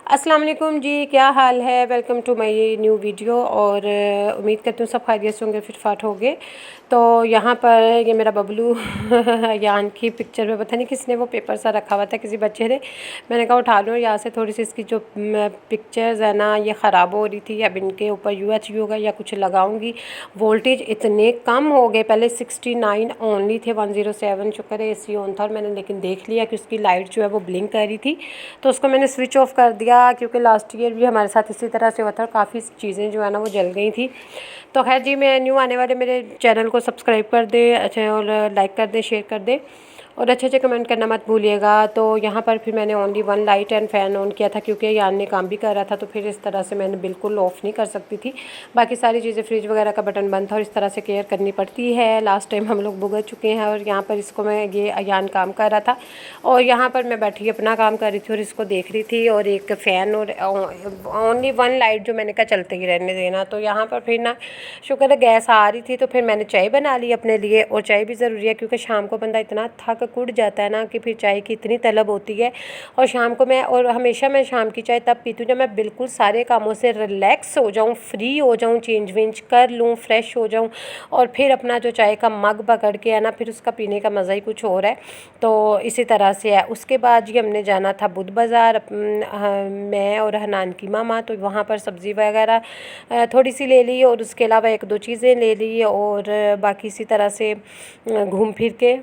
अस्सलाम वालेकुम जी, क्या हाल है। Welcome to my new video. और उम्मीद करती हूँ सब खैरियत से होंगे, फिटफाट होंगे। तो यहाँ पर ये मेरा बबलू यान की पिक्चर में पता नहीं किसने वो पेपर सा रखा हुआ था, किसी बच्चे ने। मैंने कहा उठा लूँ यहाँ से, थोड़ी सी इसकी जो पिक्चर्स है ना ये ख़राब हो रही थी। अब इनके ऊपर UHV होगा या कुछ लगाऊंगी। वोल्टेज इतने कम हो गए, पहले 69 ओनली थे, 107। शुक्र है AC ऑन था। और मैंने लेकिन देख लिया कि उसकी लाइट जो है वो ब्लिंक कर रही थी, तो उसको मैंने स्विच ऑफ कर दिया, क्योंकि लास्ट ईयर भी हमारे साथ इसी तरह से हुआ था। काफ़ी चीज़ें जो है ना वो जल गई थी। तो खैर जी, मैं न्यू आने वाले मेरे चैनल को सब्सक्राइब कर दें, अच्छा, और लाइक कर दें, शेयर कर दें, और अच्छे अच्छे कमेंट करना मत भूलिएगा। तो यहाँ पर फिर मैंने only 1 light and fan on किया था, क्योंकि यान ने काम भी कर रहा था, तो फिर इस तरह से मैंने बिल्कुल ऑफ़ नहीं कर सकती थी। बाकी सारी चीज़ें, फ्रिज वगैरह का बटन बंद था, और इस तरह से केयर करनी पड़ती है। लास्ट टाइम हम लोग भुगत चुके हैं। और यहाँ पर इसको मैं, ये यान काम कर रहा था, और यहाँ पर मैं बैठी अपना काम कर रही थी और इसको देख रही थी। और एक फ़ैन और ओनली 1 लाइट जो मैंने कहा चलते ही रहने देना। तो यहाँ पर फिर ना शुक्र है गैस आ रही थी, तो फिर मैंने चाय बना ली अपने लिए। और चाय भी ज़रूरी है, क्योंकि शाम को बंदा इतना थक कुड़ जाता है ना कि फिर चाय की इतनी तलब होती है। और शाम को मैं, और हमेशा मैं शाम की चाय तब पीती हूँ जब मैं बिल्कुल सारे कामों से रिलैक्स हो जाऊँ, फ्री हो जाऊँ, चेंज वेंज कर लूँ, फ्रेश हो जाऊँ, और फिर अपना जो चाय का मग पकड़ के है ना, फिर उसका पीने का मज़ा ही कुछ और है। तो इसी तरह से है। उसके बाद जी हमने जाना था बुध बाज़ार, मैं और हनान की मामा। तो वहाँ पर सब्ज़ी वगैरह थोड़ी सी ले ली, और उसके अलावा 1-2 चीज़ें ले ली, और बाकी इसी तरह से घूम फिर के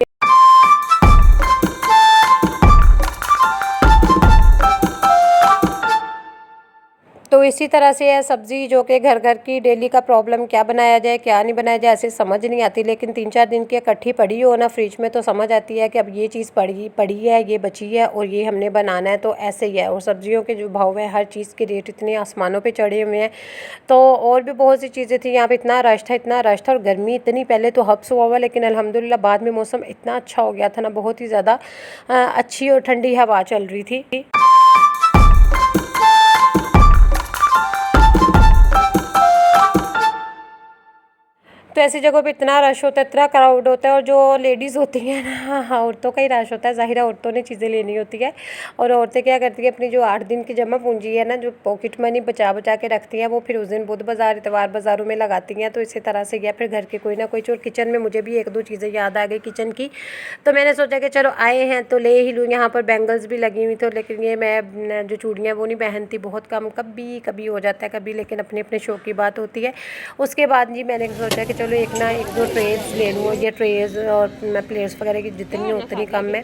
तो इसी तरह से है सब्ज़ी, जो कि घर घर की डेली का प्रॉब्लम, क्या बनाया जाए क्या नहीं बनाया जाए, ऐसे समझ नहीं आती। लेकिन 3-4 दिन की इकट्ठी पड़ी हो ना फ्रिज में, तो समझ आती है कि अब ये चीज़ पड़ी पड़ी है, ये बची है, और ये हमने बनाना है। तो ऐसे ही है। और सब्जियों के जो भाव है, हर चीज़ के रेट इतने आसमानों पे चढ़े हुए हैं। तो और भी बहुत सी चीज़ें थी यहाँ पे। इतना रश था, इतना रश था, और गर्मी इतनी, पहले तो हब्स हुआ हुआ, लेकिन अल्हम्दुलिल्लाह बाद में मौसम इतना अच्छा हो गया था ना, बहुत ही ज़्यादा अच्छी और ठंडी हवा चल रही थी। तो ऐसी जगहों पे इतना रश होता है, इतना क्राउड होता है। और जो लेडीज़ होती हैं ना, हाँ, औरतों का ही रश होता है। ज़ाहिर है औरतों ने चीज़ें लेनी होती है। और औरतें क्या करती हैं, अपनी जो 8 दिन की जमा पूंजी है ना, जो पॉकेट मनी बचा बचा के रखती हैं, वो फिर उस दिन बुध बाज़ार, इतवार बाज़ारों में लगाती हैं। तो इसी तरह से गया फिर घर के कोई ना कोई चोर। किचन में मुझे भी 1-2 चीज़ें याद आ गई किचन की, तो मैंने सोचा कि चलो आए हैं तो ले ही लूँ। यहाँ पर बैंगल्स भी लगी हुई थी, लेकिन ये मैं जो चूड़ियाँ वो नहीं पहनती, बहुत कम, कभी कभी हो जाता है कभी, लेकिन अपने अपने शौक की बात होती है। उसके बाद जी मैंने सोचा कि चलो 1-2 ट्रेज ले लूँ। ये ट्रेज और प्लेट्स वगैरह की जितनी हो उतनी कम है।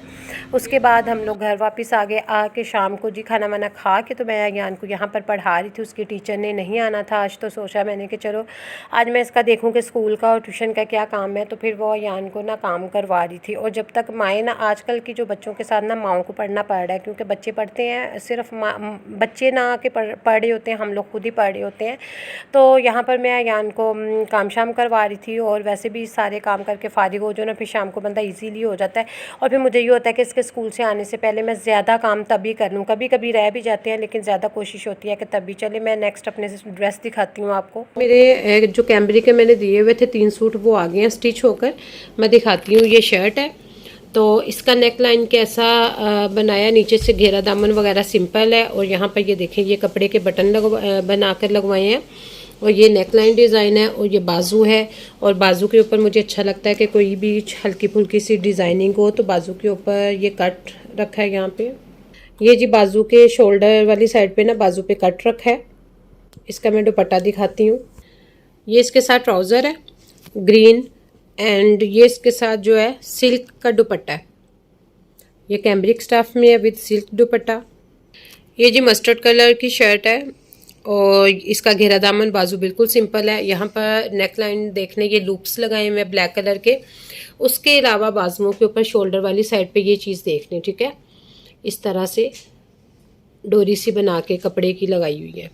उसके बाद हम लोग घर वापस आ गए। आके शाम को जी खाना वाना खा के, तो मैं यान को यहाँ पर पढ़ा रही थी। उसकी टीचर ने नहीं आना था आज, तो सोचा मैंने कि चलो आज मैं इसका देखूँ कि स्कूल का और ट्यूशन का क्या काम है। तो फिर वो यान को ना काम करवा रही थी। और जब तक माएँ ना, आजकल की जो बच्चों के साथ ना माओं को पढ़ना पड़ रहा है, क्योंकि बच्चे पढ़ते हैं, सिर्फ बच्चे ना आके पढ़ रहे होते हैं, हम लोग खुद ही पढ़ रहे होते हैं। तो यहाँ पर मैं यान को काम शाम करवा रही थी। और वैसे भी सारे काम करके फ़ारिग हो जो ना, फिर शाम को बंदा इजीली हो जाता है। और फिर मुझे ये होता है कि इसके स्कूल से आने से पहले मैं ज़्यादा काम तभी कर लूँ। कभी कभी रह भी जाते हैं, लेकिन ज़्यादा कोशिश होती है कि तभी चले। मैं नेक्स्ट अपने ड्रेस दिखाती हूँ आपको। मेरे जो कैमरिक के मैंने दिए हुए थे 3 सूट, वो आ गए हैं स्टिच होकर। मैं दिखाती हूँ। ये शर्ट है, तो इसका नेक लाइन कैसा बनाया, नीचे से घेरा दामन वगैरह सिंपल है। और यहाँ पर ये देखें, ये कपड़े के बटन बना कर लगवाए हैं। और ये नेक लाइन डिज़ाइन है, और ये बाजू है। और बाजू के ऊपर मुझे अच्छा लगता है कि कोई भी हल्की फुल्की सी डिज़ाइनिंग हो, तो बाजू के ऊपर ये कट रखा है। यहाँ पे ये जी बाजू के शोल्डर वाली साइड पे ना बाजू पे कट रखा है। इसका मैं दुपट्टा दिखाती हूँ। ये इसके साथ ट्राउज़र है ग्रीन, एंड ये इसके साथ जो है सिल्क का दुपट्टा है। ये कैम्ब्रिक स्टफ में है विद सिल्क दुपट्टा। ये जी मस्टर्ड कलर की शर्ट है, और इसका घेरा दामन, बाजू बिल्कुल सिंपल है। यहाँ पर नेक लाइन देखने, ये लूप्स लगाए हुए हैं ब्लैक कलर के। उसके अलावा बाजुओं के ऊपर शोल्डर वाली साइड पे ये चीज़ देखनी, ठीक है, इस तरह से डोरी सी बना के कपड़े की लगाई हुई है।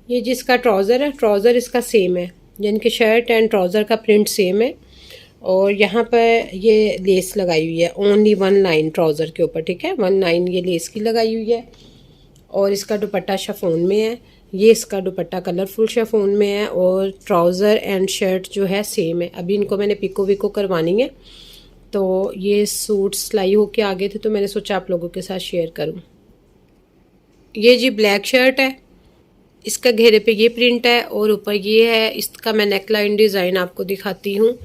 ये जिसका ट्राउज़र है, ट्राउज़र इसका सेम है, यानी कि शर्ट एंड ट्राउज़र का प्रिंट सेम है। और यहाँ पर ये लेस लगाई हुई है, ओनली 1 लाइन ट्राउज़र के ऊपर, ठीक है, 1 लाइन ये लेस की लगाई हुई है। और इसका दुपट्टा शिफॉन में है। ये इसका दुपट्टा कलरफुल शिफॉन में है, और ट्राउज़र एंड शर्ट जो है सेम है। अभी इनको मैंने पिको विको करवानी है। तो ये सूट सिलाई होके आ गए थे, तो मैंने सोचा आप लोगों के साथ शेयर करूं। ये जी ब्लैक शर्ट है, इसका घेरे पे ये प्रिंट है और ऊपर ये है। इसका मैं नेकलाइन डिज़ाइन आपको दिखाती हूँ,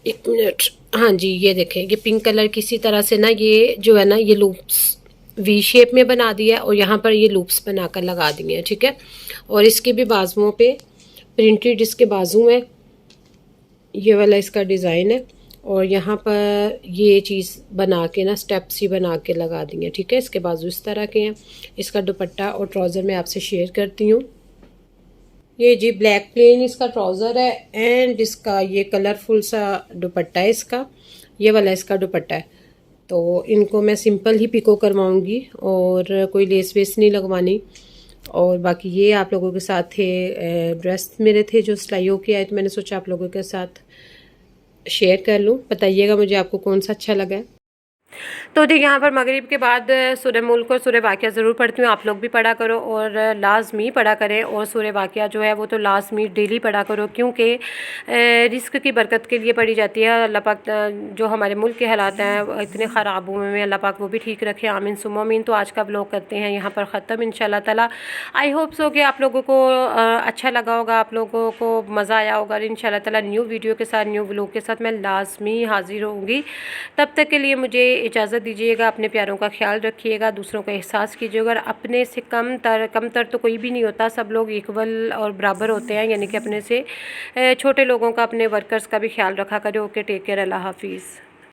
एक मिनट। हाँ जी, ये देखें, ये पिंक कलर किसी तरह से ना, ये जो है ना, ये लूप्स वी शेप में बना दिया है और यहाँ पर ये लूप्स बनाकर लगा दिए हैं, ठीक है। और इसके भी बाजुओं पे प्रिंटेड इसके बाजू में ये वाला इसका डिज़ाइन है और यहाँ पर ये चीज़ बना के ना स्टेप्स ही बना के लगा दी है, ठीक है। इसके बाजू इस तरह के हैं। इसका दुपट्टा और ट्राउज़र मैं आपसे शेयर करती हूँ। ये जी ब्लैक प्लेन इसका ट्राउज़र है एंड इसका ये कलरफुल सा दुपट्टा है इसका, ये वाला इसका दुपट्टा है। तो इनको मैं सिंपल ही पिको करवाऊँगी और कोई लेस वेस नहीं लगवानी। और बाकी ये आप लोगों के साथ थे ड्रेस मेरे थे जो सिलाई होके आए, तो मैंने सोचा आप लोगों के साथ शेयर कर लूँ। बताइएगा मुझे आपको कौन सा अच्छा लगा है। तो देखिए, यहाँ पर मगरिब के बाद सूरह मुल्क और सूरह वाक़िया ज़रूर पढ़ती हूँ, आप लोग भी पढ़ा करो और लाज़मी पढ़ा करें। और सूरह वाक़िया जो है वो तो लाज़मी डेली पढ़ा करो, क्योंकि रिज़्क़ की बरकत के लिए पढ़ी जाती है। अल्लाह पाक जो हमारे मुल्क के हालात हैं इतने ख़राब हुए हैं, अल्लाह पाक वो भी ठीक रखे, आमीन सुम्मा आमीन। तो आज का व्लॉग करते हैं यहाँ पर ख़त्म इंशाअल्लाह ताला। आई होप सो कि आप लोगों को अच्छा लगा होगा, आप लोगों को मज़ा आया होगा। और इंशाअल्लाह ताला न्यू वीडियो के साथ, न्यू व्लॉग के साथ मैं लाज़मी हाज़िर होंगी। तब तक के लिए मुझे इजाज़त दीजिएगा। अपने प्यारों का ख्याल रखिएगा, दूसरों का एहसास कीजिएगा। और अपने से कमतर तो कोई भी नहीं होता, सब लोग इक्वल और बराबर होते हैं, यानी कि अपने से छोटे लोगों का, अपने वर्कर्स का भी ख्याल रखा करें। ओके, टेक केयर, अल्लाह हाफिज़।